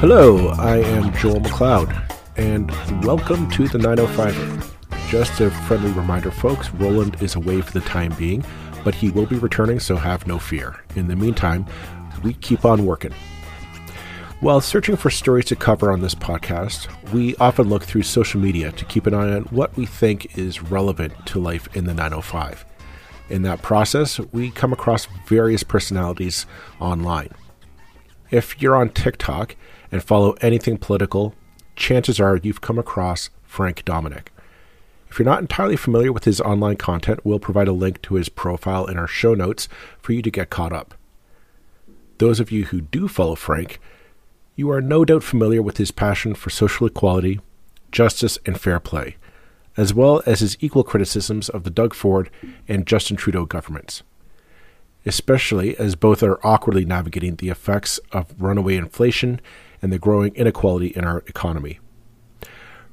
Hello, I am Joel McLeod, and welcome to the 905er. Just a friendly reminder, folks, Roland is away for the time being, but he will be returning, so have no fear. In the meantime, we keep on working. While searching for stories to cover on this podcast, we often look through social media to keep an eye on what we think is relevant to life in the 905. In that process, we come across various personalities online. If you're on TikTok and follow anything political, chances are you've come across Frank Domenic. If you're not entirely familiar with his online content, we'll provide a link to his profile in our show notes for you to get caught up. Those of you who do follow Frank, you are no doubt familiar with his passion for social equality, justice, and fair play, as well as his equal criticisms of the Doug Ford and Justin Trudeau governments, especially as both are awkwardly navigating the effects of runaway inflation and the growing inequality in our economy.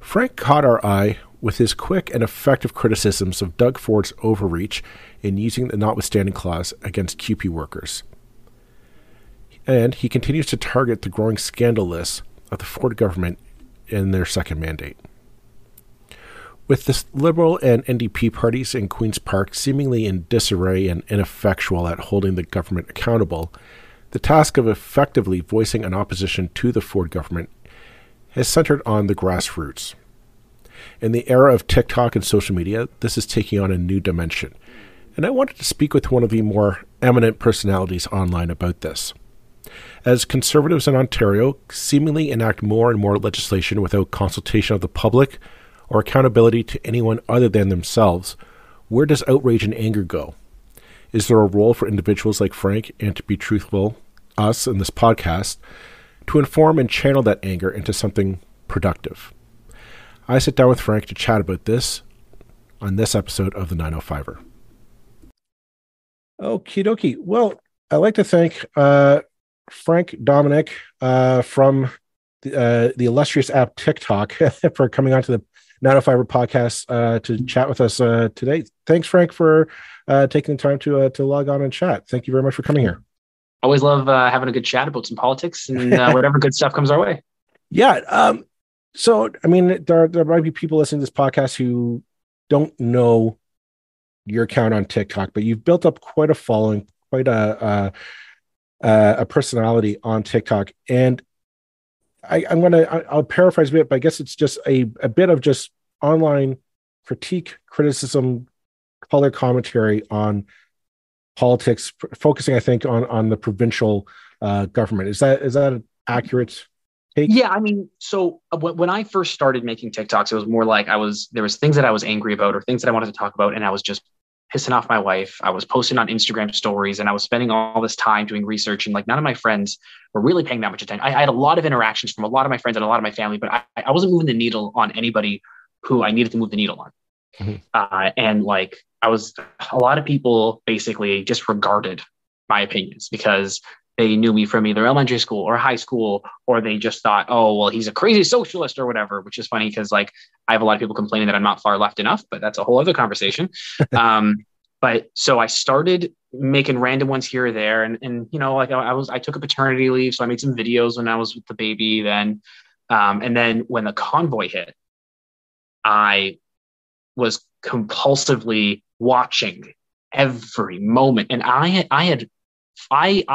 Frank caught our eye with his quick and effective criticisms of Doug Ford's overreach in using the Notwithstanding Clause against CUPE workers. And he continues to target the growing scandal list of the Ford government in their second mandate. With the Liberal and NDP parties in Queen's Park seemingly in disarray and ineffectual at holding the government accountable, the task of effectively voicing an opposition to the Ford government has centered on the grassroots. In the era of TikTok and social media, this is taking on a new dimension, and I wanted to speak with one of the more eminent personalities online about this. As Conservatives in Ontario seemingly enact more and more legislation without consultation of the public or accountability to anyone other than themselves, where does outrage and anger go? Is there a role for individuals like Frank and to be truthful, us in this podcast, to inform and channel that anger into something productive? I sit down with Frank to chat about this on this episode of the 905er. Okie dokie. Well, I'd like to thank Frank Domenic from the illustrious app TikTok for coming onto the 905er podcast to chat with us today. Thanks, Frank, for taking the time to log on and chat. Thank you very much for coming here. Always love having a good chat about some politics and whatever good stuff comes our way. Yeah. So, I mean, there might be people listening to this podcast who don't know your account on TikTok, but you've built up quite a following, quite a personality on TikTok. And I'll paraphrase a bit, but I guess it's just a bit of just online critique, criticism, color commentary on politics, focusing, I think, on the provincial government. Is that an accurate take? Yeah, I mean, so when I first started making TikToks, it was more like there was things that I was angry about or things that I wanted to talk about, and I was just pissing off my wife. I was posting on Instagram stories, and I was spending all this time doing research, and like none of my friends were really paying that much attention. I had a lot of interactions from a lot of my friends and a lot of my family, but I wasn't moving the needle on anybody who I needed to move the needle on. Mm-hmm. And like a lot of people basically just regarded my opinions because they knew me from either elementary school or high school, or they just thought, oh, well, he's a crazy socialist or whatever, which is funny because like I have a lot of people complaining that I'm not far left enough, but that's a whole other conversation. But so I started making random ones here or there. And you know, like I took a paternity leave. So I made some videos when I was with the baby then. And then when the convoy hit, I was compulsively watching every moment. And I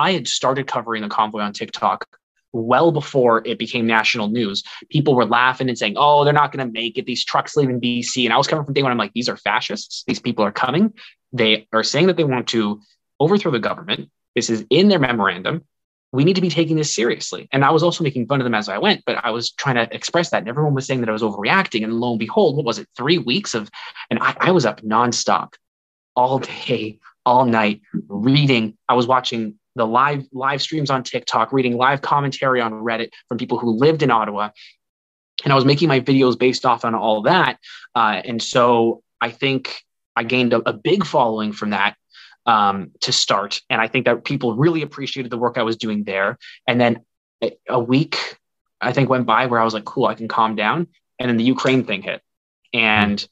had started covering the convoy on TikTok well before it became national news. People were laughing and saying, oh, they're not going to make it. These trucks leaving BC. And I was coming from day one. I'm like, these are fascists. These people are coming. They are saying that they want to overthrow the government. This is in their memorandum. We need to be taking this seriously. And I was also making fun of them as I went, but I was trying to express that. And everyone was saying that I was overreacting. And lo and behold, what was it? 3 weeks and I was up nonstop all day, all night, reading. I was watching the live streams on TikTok, reading live commentary on Reddit from people who lived in Ottawa. And I was making my videos based off on all that. And so I think I gained a big following from that to start. And I think that people really appreciated the work I was doing there. And then a week, I think, went by where I was like, cool, I can calm down. And then the Ukraine thing hit. And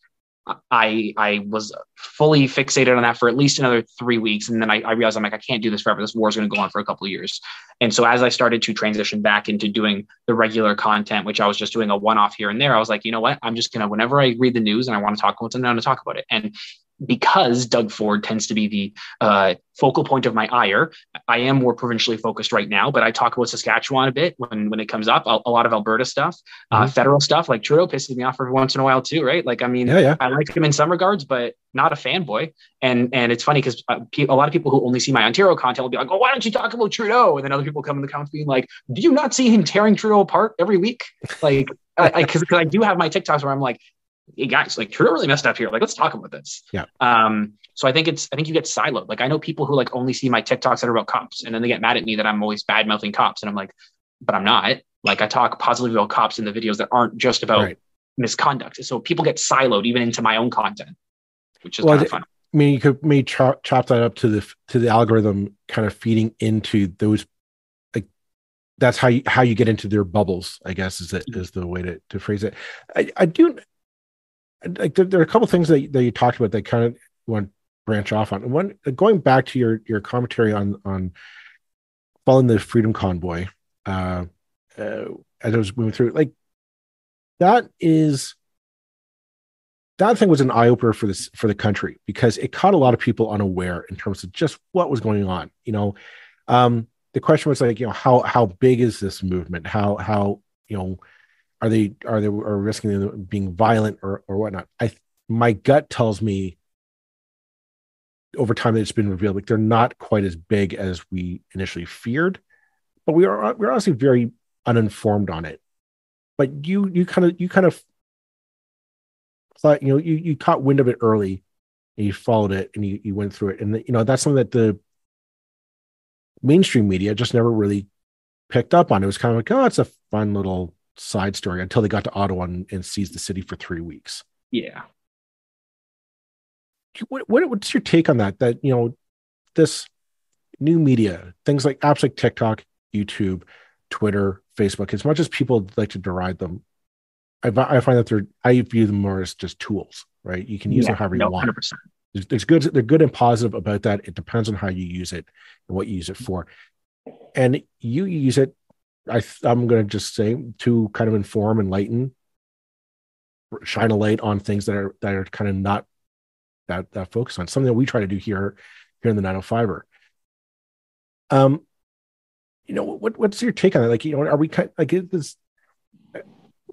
I was fully fixated on that for at least another 3 weeks. And then I realized I'm like, I can't do this forever. This war is going to go on for a couple of years. And so as I started to transition back into doing the regular content, which I was just doing a one-off here and there, I was like, you know what? I'm just going to, whenever I read the news and I want to talk about something, I'm going to talk about it. And because Doug Ford tends to be the focal point of my ire, I am more provincially focused right now, but I talk about Saskatchewan a bit when it comes up, a lot of Alberta stuff, federal stuff. Like Trudeau pisses me off every once in a while too, right? Like, I mean, I like him in some regards, but not a fanboy. And it's funny because a lot of people who only see my Ontario content will be like, oh, why don't you talk about Trudeau? And then other people come in the comments being like, do you not see him tearing Trudeau apart every week? Like, because I do have my TikToks where I'm like, hey guys, like Trudeau really messed up here. Like, let's talk about this. Yeah. So I think you get siloed. Like, I know people who like only see my TikToks that are about cops, and then they get mad at me that I'm always bad mouthing cops. And I'm like, but I'm not. Like, I talk positively about cops in the videos that aren't just about misconduct. So people get siloed even into my own content, which is kind of fun. I mean, you could maybe chop that up to the algorithm kind of feeding into those. Like, that's how you get into their bubbles, I guess, is the way to phrase it. I do. Like, there are a couple of things that you talked about that kind of want to branch off on. One, going back to your commentary on following the Freedom Convoy, as I was moving through, like that thing was an eye opener for the country, because it caught a lot of people unaware in terms of just what was going on. You know, the question was like, you know, how big is this movement? How you know, are they risking being violent or whatnot? My gut tells me over time that it's been revealed, like they're not quite as big as we initially feared, but we're honestly very uninformed on it. But you kind of thought, you know, you caught wind of it early and you followed it and you went through it. And you know, that's something that the mainstream media just never really picked up on. It was kind of like, oh, it's a fun little side story, until they got to Ottawa and seized the city for 3 weeks. Yeah. What's your take on that? That, you know, this new media, things like apps like TikTok, YouTube, Twitter, Facebook, as much as people like to deride them, I find that I view them more as just tools, right? You can use them however you want. 100%. They're good and positive about that. It depends on how you use it and what you use it for. And you use it, I'm going to just say, to kind of inform, enlighten, shine a light on things that are kind of not that focused on, something that we try to do here in the 905er. You know, what's your take on that? Like, you know, are we kind of, like, this?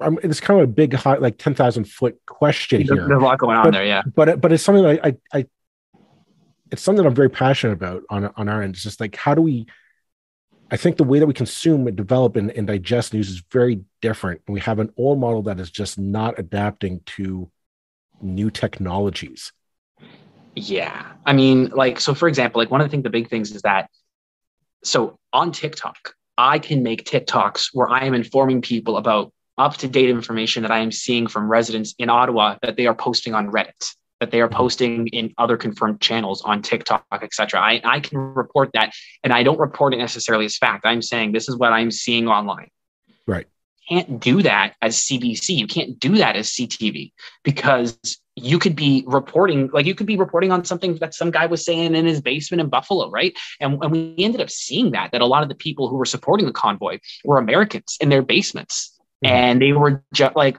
It's kind of a big, hot, like 10,000 foot question here. There's a lot going on there, yeah. But it's something that it's something that I'm very passionate about on our end. It's just like, how do we? I think the way that we consume and develop and digest news is very different. We have an old model that is just not adapting to new technologies. Yeah. I mean, like, so for example, like one of the big things is that, so on TikTok, I can make TikToks where I am informing people about up-to-date information that I am seeing from residents in Ottawa that they are posting on Reddit, that they are posting in other confirmed channels on TikTok, etc. I can report that, and I don't report it necessarily as fact. I'm saying this is what I'm seeing online. Right. You can't do that as CBC. You can't do that as CTV, because you could be reporting on something that some guy was saying in his basement in Buffalo, right? And we ended up seeing that a lot of the people who were supporting the convoy were Americans in their basements. Mm-hmm. And they were just like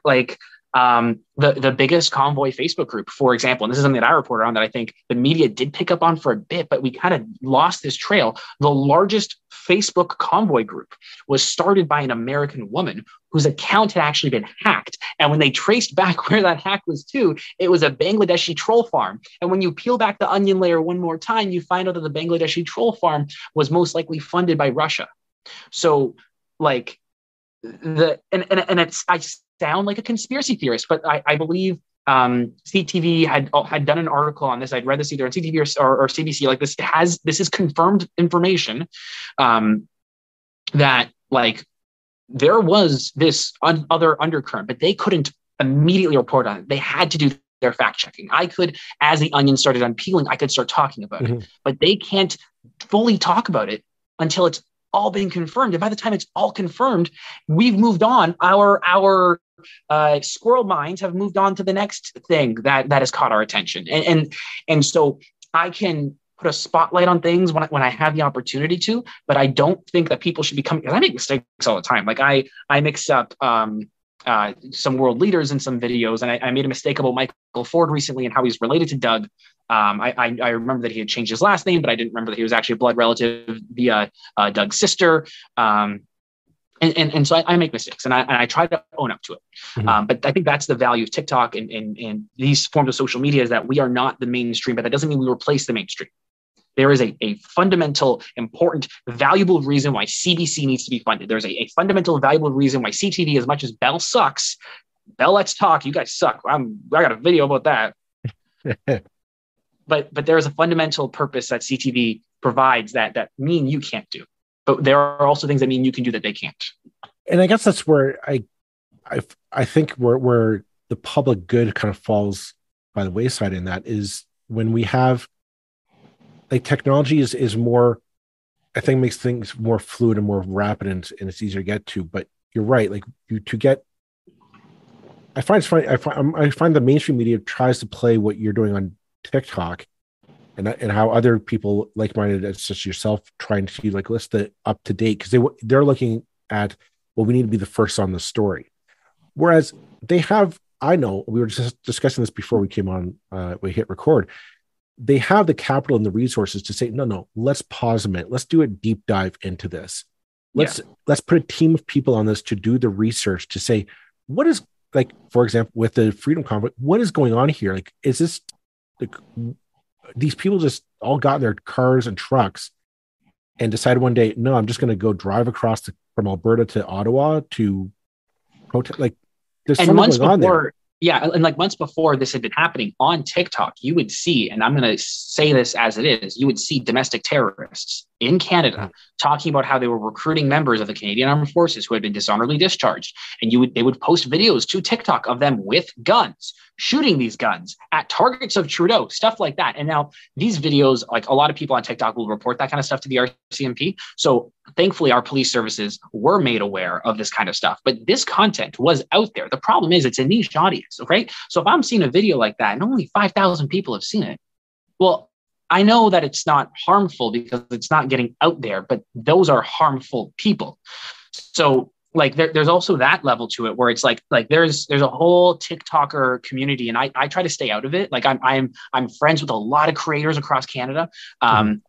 the biggest convoy Facebook group, for example, and this is something that I reported on that I think the media did pick up on for a bit, but we kind of lost this trail. The largest Facebook convoy group was started by an American woman whose account had actually been hacked. And when they traced back where that hack was to, it was a Bangladeshi troll farm. And when you peel back the onion layer one more time, you find out that the Bangladeshi troll farm was most likely funded by Russia. So like, I sound like a conspiracy theorist, but I believe CTV had done an article on this. I'd read this either on CTV or CBC. Like this is confirmed information that like there was this other undercurrent, but they couldn't immediately report on it. They had to do their fact checking. I could, as the onion started unpeeling, I could start talking about it, but they can't fully talk about it until it's all been confirmed. And by the time it's all confirmed, we've moved on. Our squirrel minds have moved on to the next thing that has caught our attention. And so I can put a spotlight on things when I have the opportunity to, but I don't think that people should be coming, because I make mistakes all the time. Like I mix up some world leaders in some videos, and I made a mistake about Michael Ford recently and how he's related to Doug. I remember that he had changed his last name, but I didn't remember that he was actually a blood relative via Doug's sister. And so I make mistakes, and I try to own up to it. Mm-hmm. But I think that's the value of TikTok and these forms of social media, is that we are not the mainstream, but that doesn't mean we replace the mainstream. There is a fundamental, important, valuable reason why CBC needs to be funded. There's a fundamental, valuable reason why CTV, as much as Bell sucks, Bell Let's Talk, you guys suck. I got a video about that. But there is a fundamental purpose that CTV provides that me and you can't do. But there are also things that me and you can do that they can't. And I guess that's where I think where the public good kind of falls by the wayside in that is when we have, like, technology is more, I think, makes things more fluid and more rapid, and it's easier to get to. But you're right. Like, I find it's funny. I find the mainstream media tries to play what you're doing on TikTok, and how other people like-minded as such yourself trying to like list it up to date, because they're looking at, well, we need to be the first on the story, whereas they have. I know we were just discussing this before we came on. We hit record. They have the capital and the resources to say, no, let's pause a minute. Let's do a deep dive into this. Let's put a team of people on this to do the research to say, what is, like, for example, with the Freedom Convoy, what is going on here? Like, is this, like, these people just all got in their cars and trucks and decided one day, no, I'm just going to go drive across from Alberta to Ottawa to protest. Like, there's something going on there. Yeah, and like months before this had been happening on TikTok, you would see, and I'm going to say this as it is, you would see domestic terrorists in Canada talking about how they were recruiting members of the Canadian Armed Forces who had been dishonorably discharged. And they would post videos to TikTok of them with guns, shooting these guns at targets of Trudeau, stuff like that. And now these videos, like, a lot of people on TikTok will report that kind of stuff to the RCMP. So thankfully, our police services were made aware of this kind of stuff. But this content was out there. The problem is it's a niche audience, right? So if I'm seeing a video like that and only 5,000 people have seen it, well, I know that it's not harmful because it's not getting out there, but those are harmful people. So, like, there's also that level to it where it's like there's a whole TikToker community, and I try to stay out of it. Like, I'm friends with a lot of creators across Canada.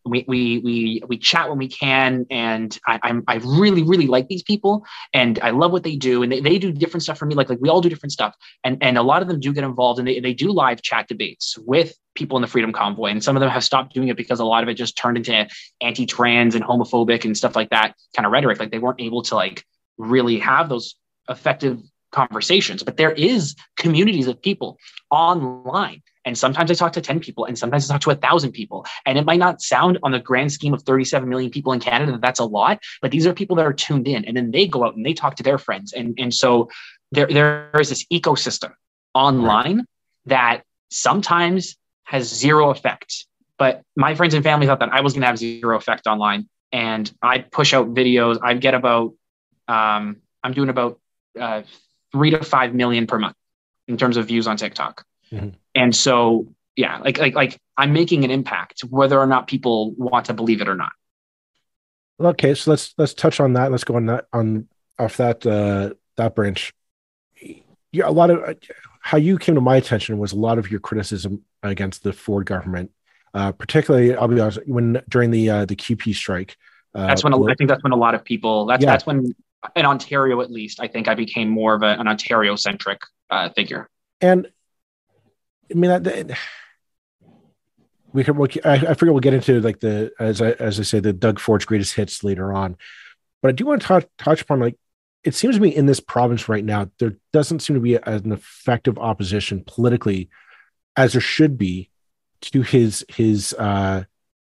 We chat when we can, and I really, really like these people, and I love what they do, and they do different stuff for me. Like we all do different stuff, and a lot of them do get involved, and they do live chat debates with people in the Freedom Convoy, and some of them have stopped doing it because a lot of it just turned into anti-trans and homophobic and stuff like that kind of rhetoric. Like, they weren't able to really have those effective conversations. But there is communities of people online, and sometimes I talk to 10 people, and sometimes I talk to 1,000 people, and it might not sound on the grand scheme of 37 million people in Canada that's a lot, but these are people that are tuned in, and then they go out and they talk to their friends, and so there is this ecosystem online that sometimes has zero effect. But my friends and family thought that I was going to have zero effect online, and I'd push out videos. I'd get about I'm doing about 3 to 5 million per month in terms of views on TikTok. Mm-hmm. And so, yeah, like I'm making an impact, whether or not people want to believe it or not. Okay, so let's touch on that. Let's go off that branch. Yeah, a lot of how you came to my attention was a lot of your criticism against the Ford government, particularly, I'll be honest, during the CUPE strike. I think that's when a lot of people. That's when, in Ontario at least, I think I became more of an Ontario-centric figure. And I mean, I figure we'll get into like as I say, the Doug Ford's greatest hits later on. But I do want to touch upon, like, it seems to me in this province right now, there doesn't seem to be an effective opposition politically as there should be to his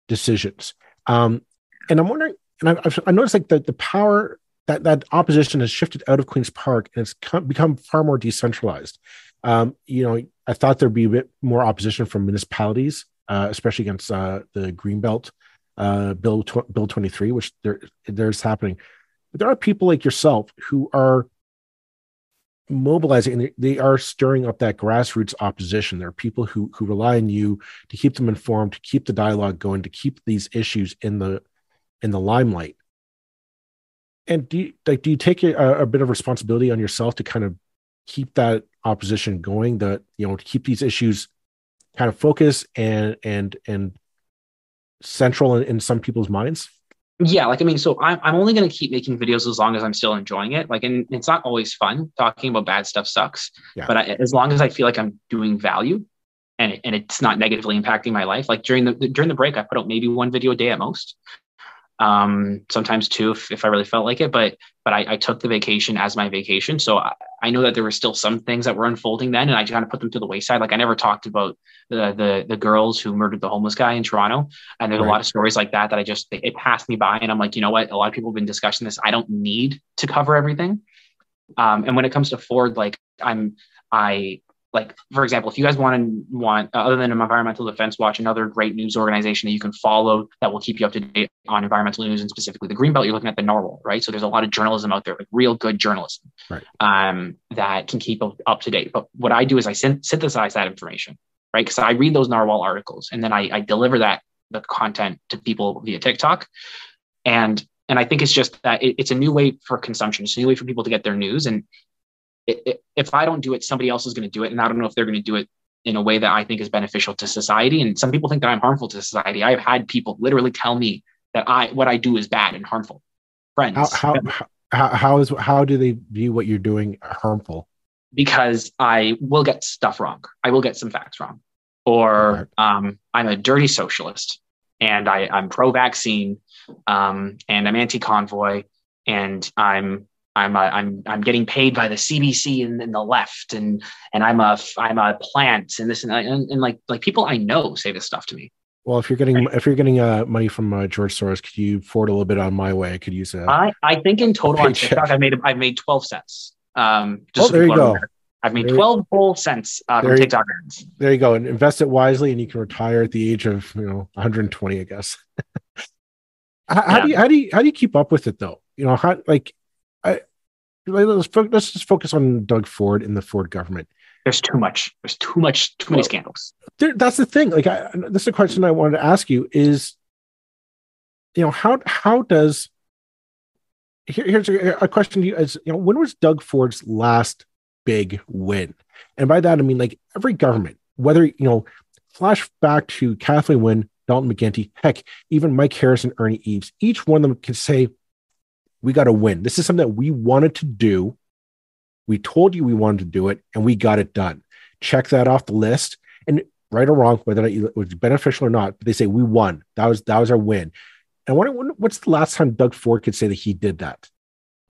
decisions. And I'm wondering, and I noticed like the power that opposition has shifted out of Queen's Park, and it's become far more decentralized. I thought there'd be a bit more opposition from municipalities, especially against the Greenbelt Bill 23, which there's happening. But there are people like yourself who are mobilizing, and they are stirring up that grassroots opposition. There are people who rely on you to keep them informed, to keep the dialogue going, to keep these issues in the limelight. And do you take a bit of responsibility on yourself to kind of keep that opposition going, to keep these issues kind of focused and central in some people's minds? Yeah, like, I mean, so I'm only going to keep making videos as long as I'm still enjoying it. Like, and it's not always fun. Talking about bad stuff sucks. Yeah. But as long as I feel like I'm doing value and it's not negatively impacting my life, like during the break, I put out maybe one video a day at most. Sometimes two if I really felt like it, but I took the vacation as my vacation. So I know that there were still some things that were unfolding then, and I kind of put them to the wayside. Like, I never talked about the girls who murdered the homeless guy in Toronto. And there's a lot of stories like that it passed me by. And I'm like, you know what? A lot of people have been discussing this. I don't need to cover everything. And when it comes to Ford, like like, for example, if you guys want other than Environmental Defense Watch, another great news organization that you can follow that will keep you up to date on environmental news, and specifically the Greenbelt, you're looking at the Narwhal, right? So there's a lot of journalism out there, like real good journalism, right? That can keep up to date. But what I do is I synthesize that information, right? Because I read those Narwhal articles and then I deliver the content to people via TikTok, and I think it's just that it's a new way for consumption. It's a new way for people to get their news. And if I don't do it, somebody else is going to do it. And I don't know if they're going to do it in a way that I think is beneficial to society. And some people think that I'm harmful to society. I've had people literally tell me that what I do is bad and harmful. Friends. How do they view what you're doing harmful? Because I will get stuff wrong. I will get some facts wrong. Or I'm a dirty socialist and I'm pro-vaccine, and I'm anti-convoy, and I'm getting paid by the CBC and the left, and I'm a plant, and this and like people I know say this stuff to me. Well, if you're getting money from George Soros, could you forward a little bit on my way? I could use I think in total on TikTok I've made 12 cents. There you go. I've made 12 whole cents from TikTok ads. There you go, and invest it wisely, and you can retire at the age of 120, I guess. How do you keep up with it though? Let's just focus on Doug Ford and the Ford government. There's too many scandals. That's the thing. Like, this is a question I wanted to ask you is, how does, here's a question to you is, when was Doug Ford's last big win? And by that, I mean, like, every government, whether, flash back to Kathleen Wynne, Dalton McGuinty, heck, even Mike Harris and Ernie Eves, each one of them can say, we got to win. This is something that we wanted to do. We told you we wanted to do it, and we got it done. Check that off the list. And right or wrong, whether it was beneficial or not, but they say we won. That was our win. And what's the last time Doug Ford could say that he did that?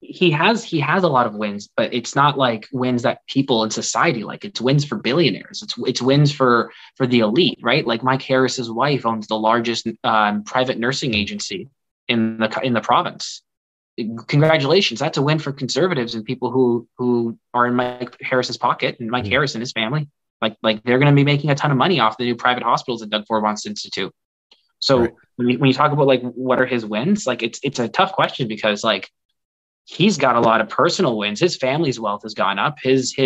He has a lot of wins, but it's not like wins that people in society like. It's wins for billionaires. It's wins for the elite, right? Like Mike Harris's wife owns the largest private nursing agency in the province. Congratulations. That's a win for conservatives and people who are in Mike Harris's pocket, and Mike Harris and his family. Like they're going to be making a ton of money off the new private hospitals that Doug Ford wants to institute. So when you talk about like what are his wins, like it's a tough question, because like he's got a lot of personal wins. His family's wealth has gone up. His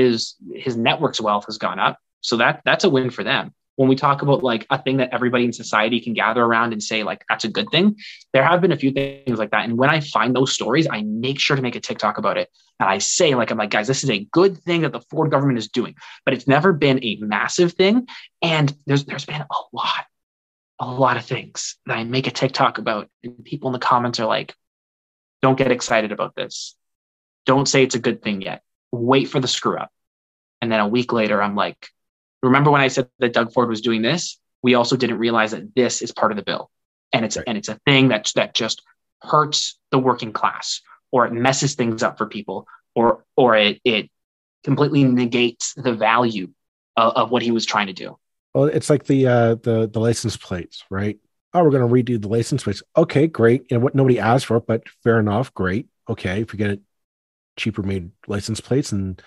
network's wealth has gone up. So that's a win for them. When we talk about like a thing that everybody in society can gather around and say like that's a good thing, there have been a few things like that. And when I find those stories, I make sure to make a TikTok about it. And I say I'm like, guys, this is a good thing that the Ford government is doing, but it's never been a massive thing. And there's been a lot of things that I make a TikTok about, and people in the comments are like, don't get excited about this. Don't say it's a good thing yet. Wait for the screw up. And then a week later, I'm like, remember when I said that Doug Ford was doing this? We also didn't realize that this is part of the bill. And it's a thing that just hurts the working class, or it messes things up for people, or it completely negates the value of what he was trying to do. Well, it's like the license plates, right? Oh, we're going to redo the license plates. Okay, great. And what nobody asked for, but fair enough. Great. Okay. If you get cheaper made license plates and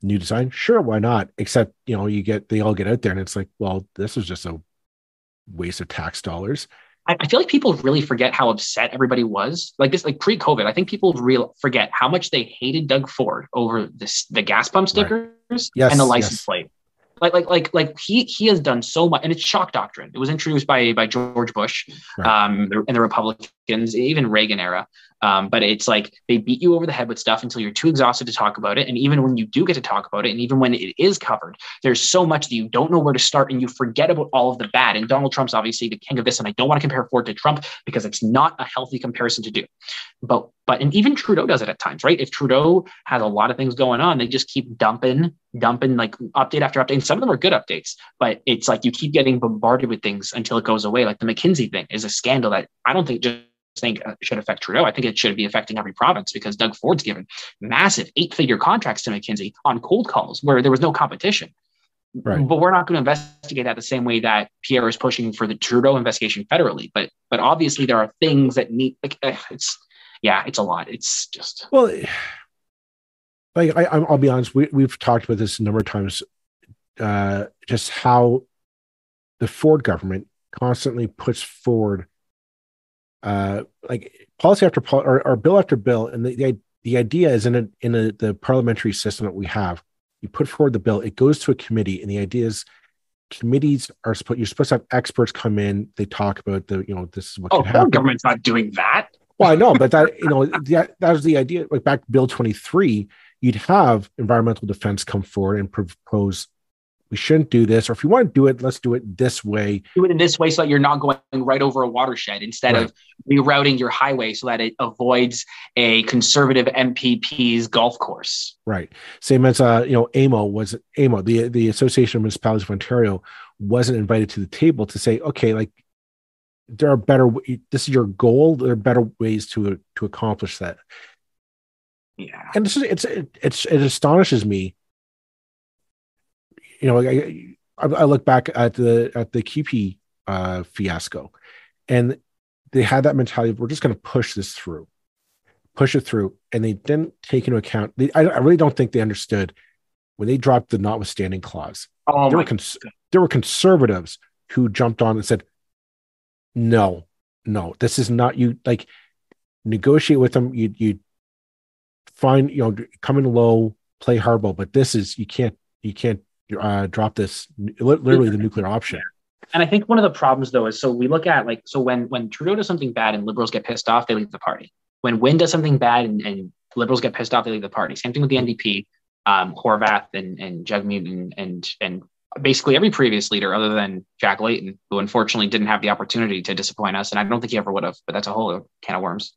new design, sure, why not? Except, they all get out there and it's like, well, this is just a waste of tax dollars. I feel like people really forget how upset everybody was. Like this, like pre-COVID, I think people forget how much they hated Doug Ford over the gas pump stickers and the license plate. Like he has done so much, and it's shock doctrine. It was introduced by George Bush, and the Republicans, even Reagan era. But it's like they beat you over the head with stuff until you're too exhausted to talk about it. And even when you do get to talk about it, and even when it is covered, there's so much that you don't know where to start, and you forget about all of the bad. And Donald Trump's obviously the king of this, and I don't want to compare Ford to Trump because it's not a healthy comparison to do. But and even Trudeau does it at times, right? If Trudeau has a lot of things going on, they just keep dumping like update after update. And some of them are good updates, but it's like you keep getting bombarded with things until it goes away. Like the McKinsey thing is a scandal that I don't think should affect Trudeau. I think it should be affecting every province because Doug Ford's given massive 8-figure contracts to McKinsey on cold calls where there was no competition. Right. But we're not going to investigate that the same way that Pierre is pushing for the Trudeau investigation federally. But obviously there are things that need it's a lot. It's just I'll be honest. We've talked about this a number of times. Just how the Ford government constantly puts forward policy after policy or bill after bill, and the idea is in the parliamentary system that we have. You put forward the bill, it goes to a committee, and the idea is committees you're supposed to have experts come in. They talk about this is what could happen. Government's not doing that. Well, I know, but that was the idea. Like back to Bill 23, you'd have environmental defense come forward and propose we shouldn't do this, or if you want to do it, let's do it this way. Do it in this way so that you're not going right over a watershed instead of rerouting your highway so that it avoids a conservative MPP's golf course. Right. Same as AMO, the Association of Municipalities of Ontario, wasn't invited to the table to say, okay, like there are better. This is your goal. There are better ways to accomplish that. Yeah, and it astonishes me. I look back at the CUPE fiasco, and they had that mentality of we're just going to push it through, and they didn't take into account. I really don't think they understood when they dropped the notwithstanding clause. There were conservatives who jumped on and said, "No, this is not you." Like negotiate with them. You find come in low, play hardball, but this is you can't drop this, literally the nuclear option. And I think one of the problems though is, so we look at when Trudeau does something bad and Liberals get pissed off, they leave the party. When Wynne does something bad and Liberals get pissed off, they leave the party. Same thing with the NDP, Horwath and Jagmeet and basically every previous leader other than Jack Layton, who unfortunately didn't have the opportunity to disappoint us. And I don't think he ever would have, but that's a whole can of worms.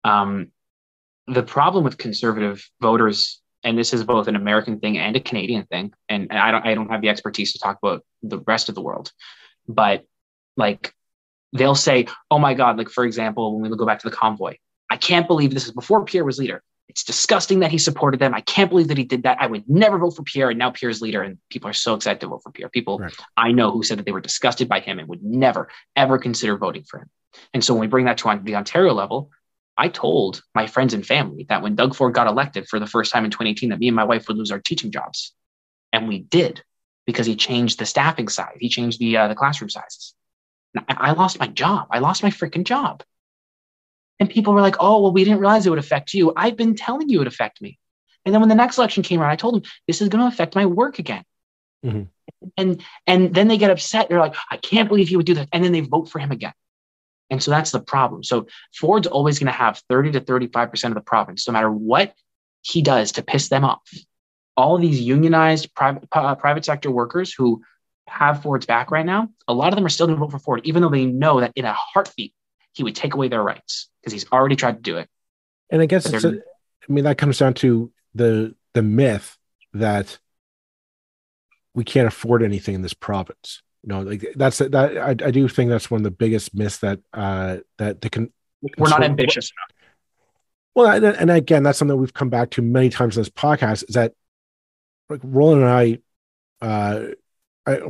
The problem with conservative voters, and this is both an American thing and a Canadian thing, and I don't have the expertise to talk about the rest of the world, but like they'll say, oh my God, like for example, when we go back to the convoy, I can't believe this is before Pierre was leader. It's disgusting that he supported them. I can't believe that he did that. I would never vote for Pierre, and now Pierre's leader, and people are so excited to vote for Pierre. People I know who said that they were disgusted by him and would never, ever consider voting for him. And so when we bring that to the Ontario level, I told my friends and family that when Doug Ford got elected for the first time in 2018, that me and my wife would lose our teaching jobs. And we did, because he changed the staffing size. He changed the classroom sizes. I lost my job. I lost my freaking job. And people were like, oh, well, we didn't realize it would affect you. I've been telling you it would affect me. And then when the next election came around, I told them, this is going to affect my work again. Mm-hmm. And then they get upset. They're like, I can't believe he would do that. And then they vote for him again. And so that's the problem. So Ford's always going to have 30 to 35% of the province, no matter what he does to piss them off. All of these unionized private sector workers who have Ford's back right now, a lot of them are still going to vote for Ford, even though they know that in a heartbeat, he would take away their rights because he's already tried to do it. And I guess that comes down to the myth that we can't afford anything in this province. I do think that's one of the biggest myths that we're not ambitious enough. Well, and again, that's something we've come back to many times in this podcast, is that like Roland and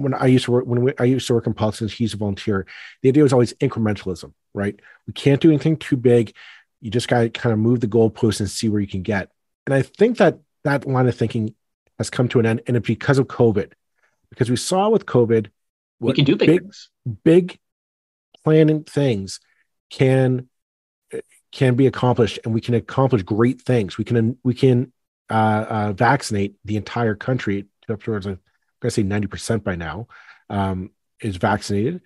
when I used to work in politics, he's a volunteer. The idea was always incrementalism, right? We can't do anything too big. You just got to kind of move the goalposts and see where you can get. And I think that line of thinking has come to an end, and it's because of COVID, because we saw with COVID, we can do big things. Big planning things can be accomplished, and we can accomplish great things. We can vaccinate the entire country up towards, I'm going to say 90% by now is vaccinated.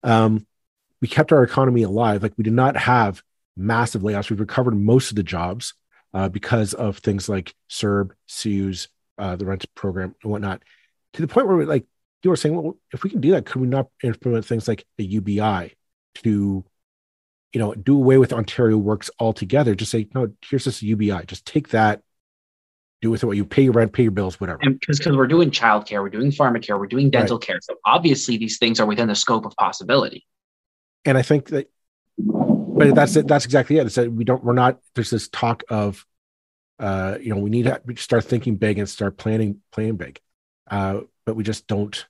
We kept our economy alive. Like, we did not have massive layoffs. We've recovered most of the jobs because of things like CERB, CUs, the rent program and whatnot, to the point where you were saying, well, if we can do that, could we not implement things like a UBI to, do away with Ontario Works altogether? Just say, no, here's this UBI. Just take that, do with it what you pay your rent, pay your bills, whatever. And because we're doing childcare, we're doing pharmacare, we're doing dental care. So obviously these things are within the scope of possibility. And I think that, but that's it. That's exactly it. It's that there's this talk of, we need to start thinking big and start planning big. But we just don't.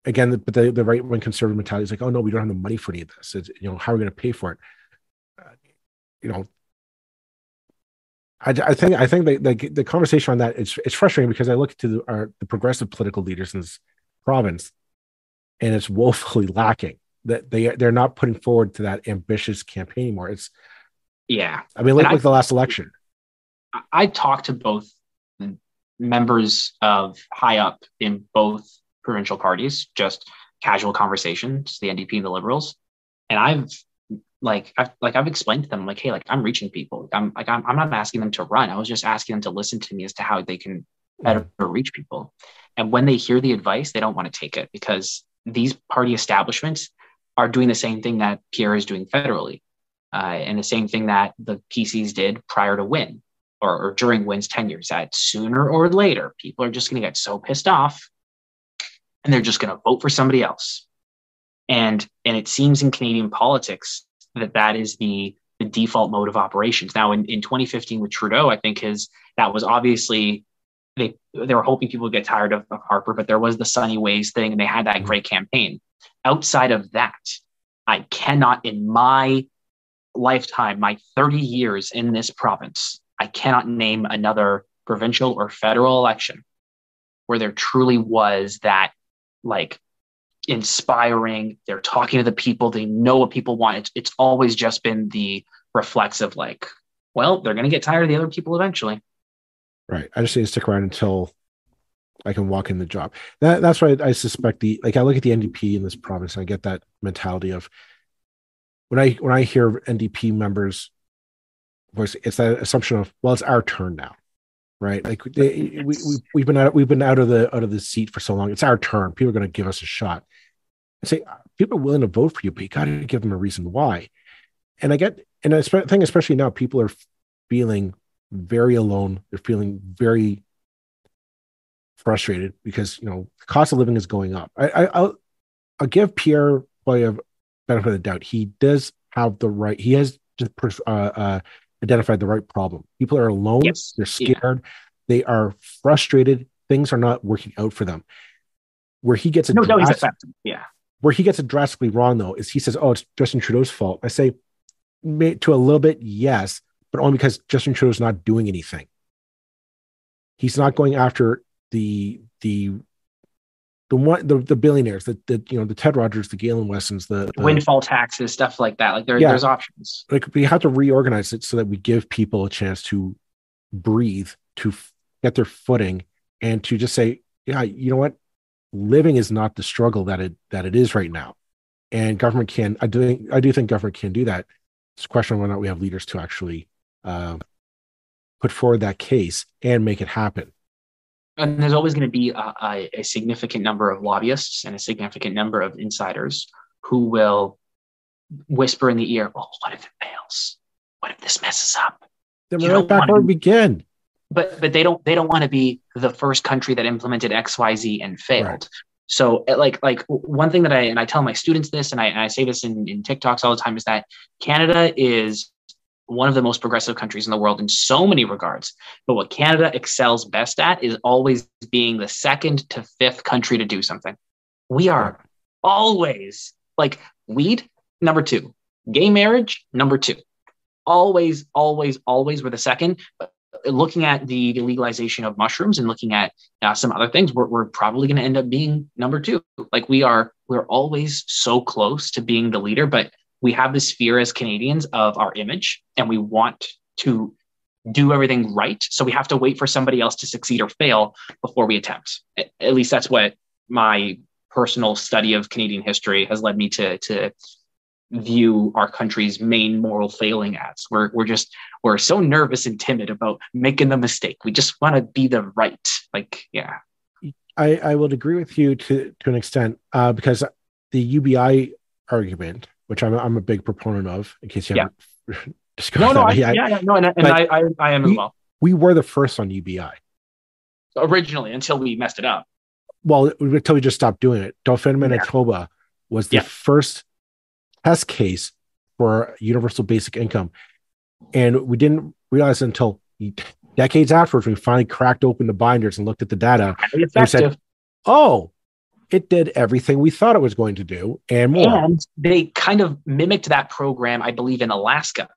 Again, the right-wing conservative mentality is like, oh no, we don't have the money for any of this. It's, how are we going to pay for it? I think the conversation on that it's frustrating, because I look to the progressive political leaders in this province, and it's woefully lacking. That they're not putting forward to that ambitious campaign anymore. It's I mean, like the last election. I talked to both members of high up in both provincial parties, just casual conversations, the NDP and the Liberals, and I've explained to them, like, hey, I'm reaching people. I'm not asking them to run. I was just asking them to listen to me as to how they can better reach people. And when they hear the advice, they don't want to take it, because these party establishments are doing the same thing that Pierre is doing federally, and the same thing that the PCs did prior to Win or during Win's tenures. That sooner or later, people are just going to get so pissed off, and they're just going to vote for somebody else. And it seems in Canadian politics that is the default mode of operations. Now, in 2015 with Trudeau, I think that was obviously they were hoping people would get tired of Harper, but there was the Sunny Ways thing, and they had that great campaign. Outside of that, I cannot, in my lifetime, my 30 years in this province, I cannot name another provincial or federal election where there truly was that, inspiring. They're talking to the people. They know what people want. It's always just been the reflexive, well, they're going to get tired of the other people eventually. Right. I just need to stick around until I can walk in the job. That's why I suspect I look at the NDP in this province, and I get that mentality of when I hear NDP members voice, it's that assumption of, well, it's our turn now, right? We've been out of the seat for so long. It's our turn. People are going to give us a shot. I say, people are willing to vote for you, but you got to give them a reason why. And I think especially now, people are feeling very alone. They're feeling very frustrated because the cost of living is going up. I'll give Pierre Poilievre benefit of the doubt. He does have the right. He has just identified the right problem. People are alone. Yes. They're scared. Yeah. They are frustrated. Things are not working out for them. Where he gets where he gets it drastically wrong, though, is he says, "Oh, it's Justin Trudeau's fault." I say, to a little bit, yes, but only because Justin Trudeau's not doing anything. He's not going after the billionaires, the Ted Rogers, the Galen Westons, the windfall taxes, stuff like that. There's options. We have to reorganize it so that we give people a chance to breathe, to get their footing, and to just say, yeah, you know what, living is not the struggle that it is right now, and government can. I do think government can do that. It's a question of whether or not we have leaders to actually put forward that case and make it happen. And there's always going to be a significant number of lobbyists and a significant number of insiders who will whisper in the ear, "Oh, what if it fails? What if this messes up?" Then we're right back where we begin. But they don't want to be the first country that implemented XYZ and failed. Right. So one thing that I tell my students this, and I say this in TikToks all the time, is that Canada is one of the most progressive countries in the world in so many regards. But what Canada excels best at is always being the second to fifth country to do something. We are always weed, number 2, gay marriage, number 2. Always we're the second. Looking at the legalization of mushrooms and looking at some other things, we're probably going to end up being number 2. We are we're always so close to being the leader, but we have this fear as Canadians of our image, and we want to do everything right. So we have to wait for somebody else to succeed or fail before we attempt. At least that's what my personal study of Canadian history has led me to view our country's main moral failing as. We're so nervous and timid about making the mistake. We just want to be the right. Like, yeah. I would agree with you to an extent, because the UBI argument, which I'm a big proponent of, in case you haven't discovered that. I am as well. We were the first on UBI. Originally, until we messed it up. Well, until we just stopped doing it. Dauphin, Manitoba was the first test case for universal basic income. And we didn't realize until decades afterwards, we finally cracked open the binders and looked at the data. And we said, oh, it did everything we thought it was going to do and more. And they kind of mimicked that program, I believe, in Alaska,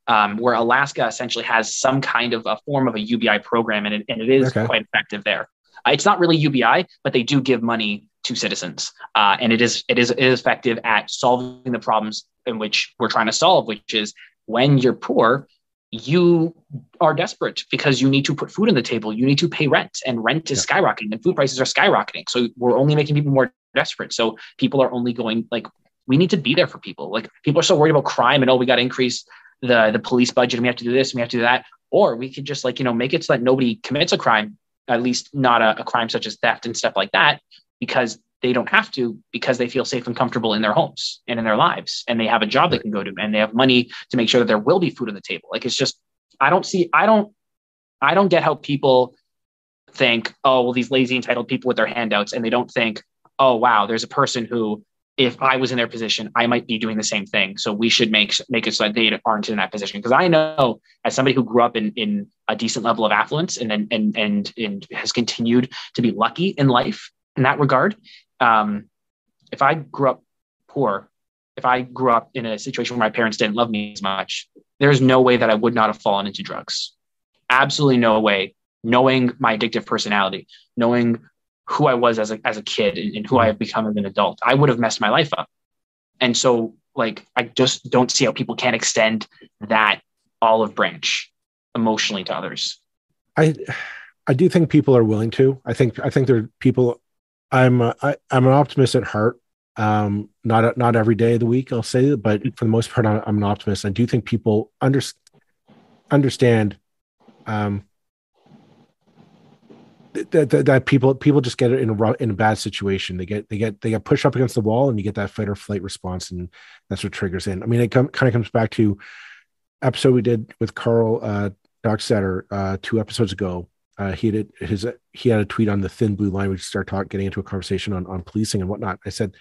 where Alaska essentially has some kind of a form of a UBI program, and it is quite effective there. It's not really UBI, but they do give money to citizens, and it is effective at solving the problems in which we're trying to solve, which is when you're poor, you are desperate because you need to put food on the table. You need to pay rent, and rent is skyrocketing, and food prices are skyrocketing. So we're only making people more desperate. So people are only going, like, we need to be there for people. Like, people are so worried about crime and, we got to increase the police budget and we have to do this and we have to do that. Or we could just make it so that nobody commits a crime, at least not a crime such as theft and stuff like that, because they don't have to, because they feel safe and comfortable in their homes and in their lives, and they have a job they can go to, and they have money to make sure that there will be food on the table. Like, it's just, I don't get how people think, oh, well, these lazy entitled people with their handouts, and they don't think, oh, wow, there's a person who, if I was in their position, I might be doing the same thing. So we should make it so that they aren't in that position. Because I know, as somebody who grew up in a decent level of affluence and has continued to be lucky in life in that regard, if I grew up poor, if I grew up in a situation where my parents didn't love me as much, there's no way that I would not have fallen into drugs. Absolutely no way. Knowing my addictive personality, knowing who I was as a kid and who I have become as an adult, I would have messed my life up. And so, like, I just don't see how people can't extend that olive branch emotionally to others. I do think people are willing to. I think there are people. I'm an optimist at heart. Not every day of the week, I'll say, but for the most part, I'm an optimist. I do think people understand that people just get in a bad situation. They get pushed up against the wall, and you get that fight or flight response, and that's what triggers in. I mean, it kind of comes back to episode we did with Carl Docksetter 2 episodes ago. He had a tweet on the thin blue line. We started getting into a conversation on policing and whatnot. I said,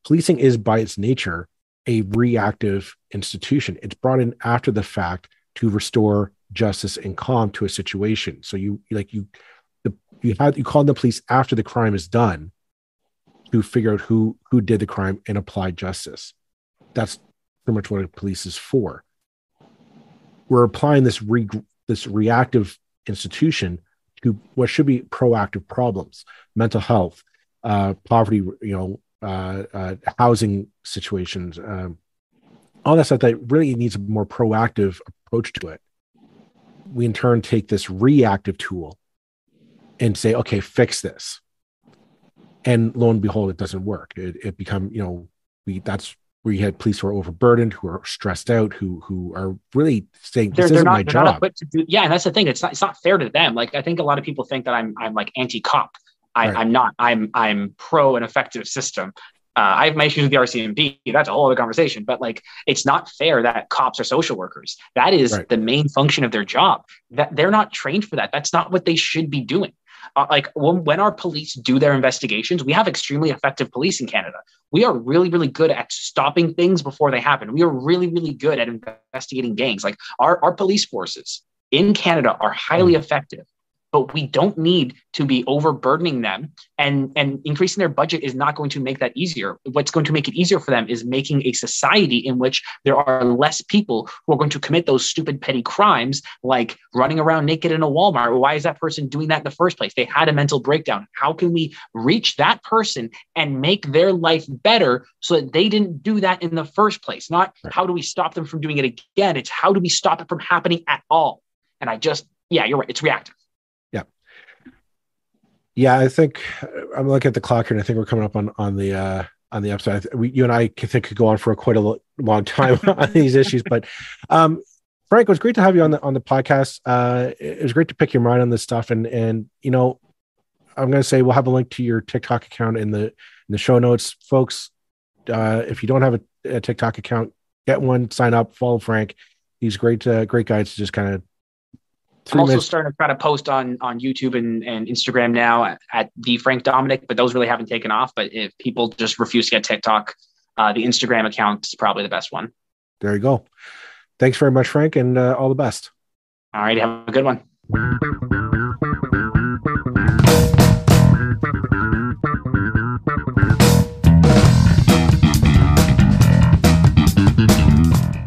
policing is by its nature a reactive institution. It's brought in after the fact to restore justice and calm to a situation. So you call the police after the crime is done to figure out who did the crime and apply justice. That's pretty much what a police is for. We're applying this reactive institution to what should be proactive problems: mental health, poverty, housing situations, all that stuff that really needs a more proactive approach to it. We in turn take this reactive tool and say, okay, fix this. And lo and behold, it doesn't work. It become, that's where you had police who are overburdened, who are stressed out, who are really saying, this isn't my job. And that's the thing. It's not fair to them. Like, I think a lot of people think that I'm like anti-cop. I'm not. I'm pro an effective system. I have my issues with the RCMP. That's a whole other conversation. But, like, it's not fair that cops are social workers. That is the main function of their job. That they're not trained for that. That's not what they should be doing. When our police do their investigations, we have extremely effective police in Canada. We are really, really good at stopping things before they happen. We are really, really good at investigating gangs. Like, our police forces in Canada are highly effective but we don't need to be overburdening them, and increasing their budget is not going to make that easier. What's going to make it easier for them is making a society in which there are less people who are going to commit those stupid petty crimes like running around naked in a Walmart. Why is that person doing that in the first place? They had a mental breakdown. How can we reach that person and make their life better so that they didn't do that in the first place? Not how do we stop them from doing it again? It's how do we stop it from happening at all? And you're right. It's reactive. Yeah, I think I'm looking at the clock here, and I think we're coming up on the episode. You and I could go on for quite a long time on these issues. But Frank, it was great to have you on the podcast. It was great to pick your mind on this stuff, and I'm going to say we'll have a link to your TikTok account in the show notes, folks. If you don't have a TikTok account, get one. Sign up. Follow Frank. He's great guys to just kind of. I'm also starting to try to post on YouTube and Instagram now at the Frank Domenic, but those really haven't taken off. But if people just refuse to get TikTok, the Instagram account is probably the best one. There you go. Thanks very much, Frank, and all the best. All right. Have a good one.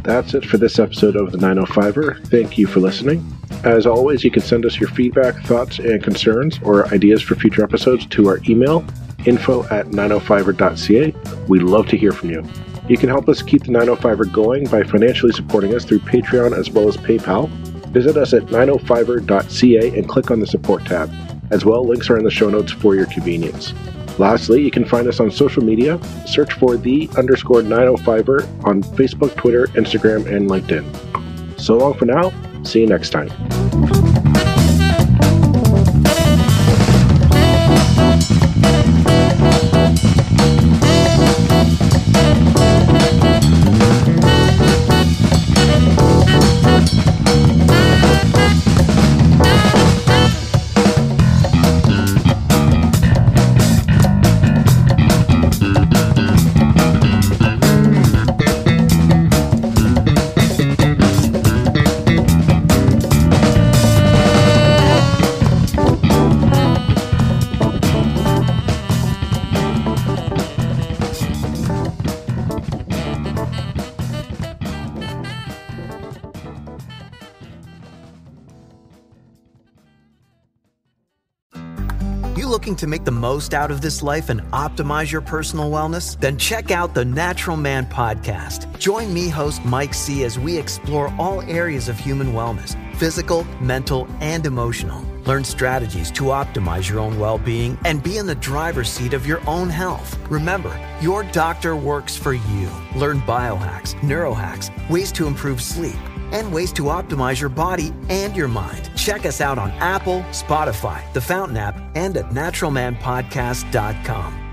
That's it for this episode of the 905er. Thank you for listening. As always, you can send us your feedback, thoughts, and concerns or ideas for future episodes to our email, info@905er.ca. We'd love to hear from you. You can help us keep the 905er going by financially supporting us through Patreon as well as PayPal. Visit us at 905er.ca and click on the support tab. As well, links are in the show notes for your convenience. Lastly, you can find us on social media. Search for _905er on Facebook, Twitter, Instagram, and LinkedIn. So long for now. See you next time. Looking to make the most out of this life and optimize your personal wellness? Then check out the Natural Man Podcast. Join me, host Mike C., as we explore all areas of human wellness, physical, mental, and emotional. Learn strategies to optimize your own well-being and be in the driver's seat of your own health. Remember, your doctor works for you. Learn biohacks, neurohacks, ways to improve sleep, and ways to optimize your body and your mind. Check us out on Apple, Spotify, the Fountain app, and at naturalmanpodcast.com.